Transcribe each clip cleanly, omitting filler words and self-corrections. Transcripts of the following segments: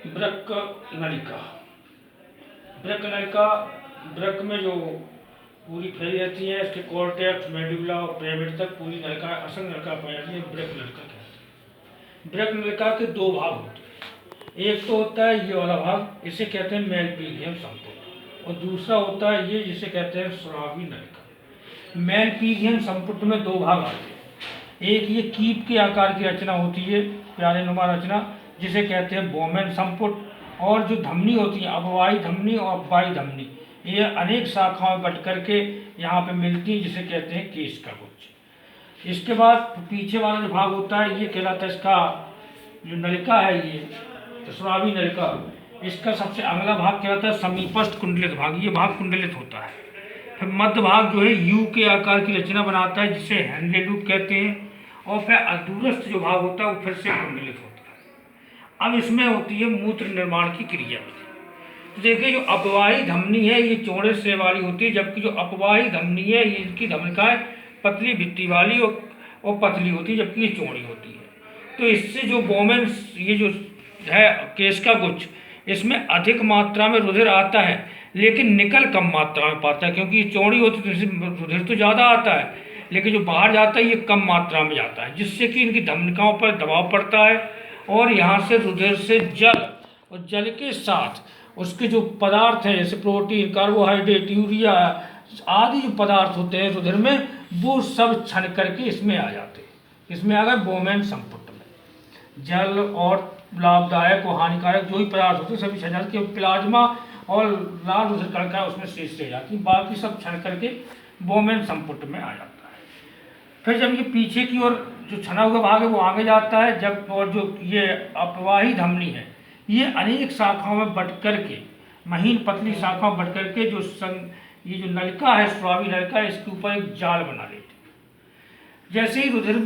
वृक्क नलिका। वृक्क नलिका वृक्क में जो पूरी फैली रहती है, इसके कॉर्टेक्स, मेडुला और पिरामिड तक पूरी नलिका, असंख्य नलिका पाई जाती है, वृक्क नलिका कहते हैं। वृक्क नलिका के दो भाग होते हैं। एक तो होता है ये वाला भाग, इसे कहते हैं मेलपीगियम संपुट, और दूसरा होता है ये जिसे कहते हैं स्रावी नलिका। मेलपीगियम संपुट में दो भाग आते हैं। एक ये कीप के आकार की रचना होती है, प्यारे नुमा रचना, जिसे कहते हैं बोमेन संपुट, और जो धमनी होती है अपवाही धमनी और अपवाही धमनी, ये अनेक शाखाओं में बट करके यहाँ पे मिलती है, जिसे कहते हैं केश का गुच्छ। इसके बाद पीछे वाला जो भाग होता है ये कहलाता है, इसका जो नलिका है ये स्रावी नलिका, इसका सबसे अगला भाग कहलाता है समीपस्थ कुंडलित भाग। ये भाग कुंडलित होता है। फिर मध्य भाग जो है यू के आकार की रचना बनाता है, जिसे हैंडले लूप कहते हैं, और फिर अधूरस्थ जो भाग होता है वो फिर से कुंडलित होता है। अब इसमें होती है मूत्र निर्माण की क्रिया। तो देखिए जो अपवाही धमनी है ये चौड़े से वाली होती है, जबकि जो अपवाही धमनी है ये इनकी धमनिकाएं पतली भित्ति वाली और पतली होती है, जबकि ये चौड़ी होती है। तो इससे जो बोमेन ये जो है केश का गुच्छ, इसमें अधिक मात्रा में रुधिर आता है, लेकिन निकल कम मात्रा में पाता है, क्योंकि ये चौड़ी होती है तो रुधिर तो ज़्यादा आता है, लेकिन जो बाहर जाता है ये कम मात्रा में जाता है, जिससे कि इनकी धमनिकाओं पर दबाव पड़ता है, और यहाँ से रुधिर से जल, और जल के साथ उसके जो पदार्थ हैं जैसे प्रोटीन, कार्बोहाइड्रेट, यूरिया आदि जो पदार्थ होते हैं रुधिर में, वो सब छन करके इसमें आ जाते हैं। इसमें आ गए बोमेन संपुट में। जल और लाभदायक और हानिकारक जो भी पदार्थ होते हैं सभी छन जाते हैं। प्लाज्मा और लाल रुधिर कणिका उसमें शेष रह जाती है, बाकी सब छन करके बोमेन संपुट में आ जाता है। फिर जब ये पीछे की ओर जो छना हुआ भाग है वो आगे जाता है, जब और जो ये अपवाही धमनी है ये अनेक शाखाओं में बट करके, महीन पतली शाखाओं में बट करके ये जो नलिका है स्रावी नलिका, इसके ऊपर एक जाल बना लेती है। जैसे ही रुधिर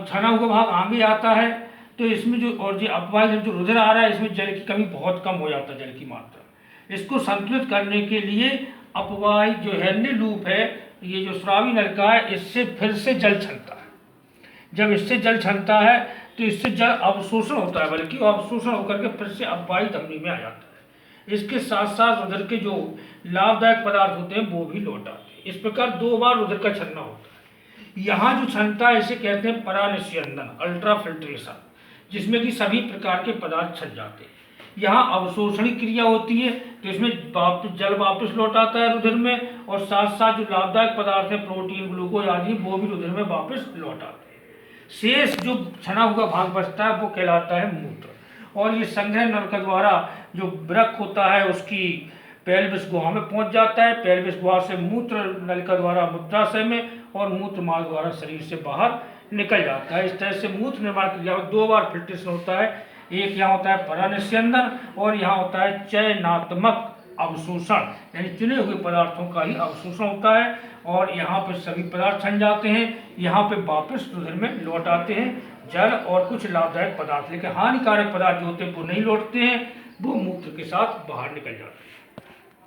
छना हुआ भाग आगे आता है तो इसमें जो और जो अपवाही जो रुधिर आ रहा है इसमें जल की कमी बहुत कम हो जाता है, जल की मात्रा। इसको संतुलित करने के लिए अपवाही जो हैंडले लूप है, ये जो स्रावी नलिका है, इससे फिर से जल छनता है। जब इससे जल छनता है तो इससे जल अवशोषण होता है, बल्कि अवशोषण होकर के फिर से अपवाही धमनी में आ जाता है। इसके साथ साथ रुधिर के जो लाभदायक पदार्थ होते हैं वो भी लौट आते हैं। इस प्रकार दो बार रुधिर का छनना होता है। यहाँ जो छनता है इसे कहते हैं परानिस्यंदन, अल्ट्रा फिल्ट्रेशन, जिसमें कि सभी प्रकार के पदार्थ छन जाते हैं। यहाँ अवशोषणी क्रिया होती है, तो इसमें जल वापस लौट आता है रुधिर में, और साथ साथ जो लाभदायक पदार्थ है प्रोटीन, ग्लूकोज आदि, वो भी रुधिर में वापस लौट आते हैं। शेष जो छना हुआ भाग बचता है वो कहलाता है मूत्र, और ये संग्रह नल के द्वारा जो वृक्क होता है उसकी पेल्विस गुहा में पहुंच जाता है। पेल्विस गुहा से मूत्र नलिका द्वारा मूत्राशय में, और मूत्र मार्ग द्वारा शरीर से बाहर निकल जाता है। इस तरह से मूत्र निर्माण क्रिया में दो बार फिल्ट्रेशन होता है। एक यहाँ होता है परानिस्यंदन, और यहाँ होता है चयनात्मक अवशोषण, यानी चुने हुए पदार्थों का ही अवशोषण होता है, और यहाँ पर सभी पदार्थ छन जाते हैं। यहाँ पे वापस रुधिर में लौट आते हैं जल और कुछ लाभदायक पदार्थ, लेकिन हानिकारक पदार्थ जो होते हैं वो नहीं लौटते हैं, वो मूत्र के साथ बाहर निकल जाते हैं।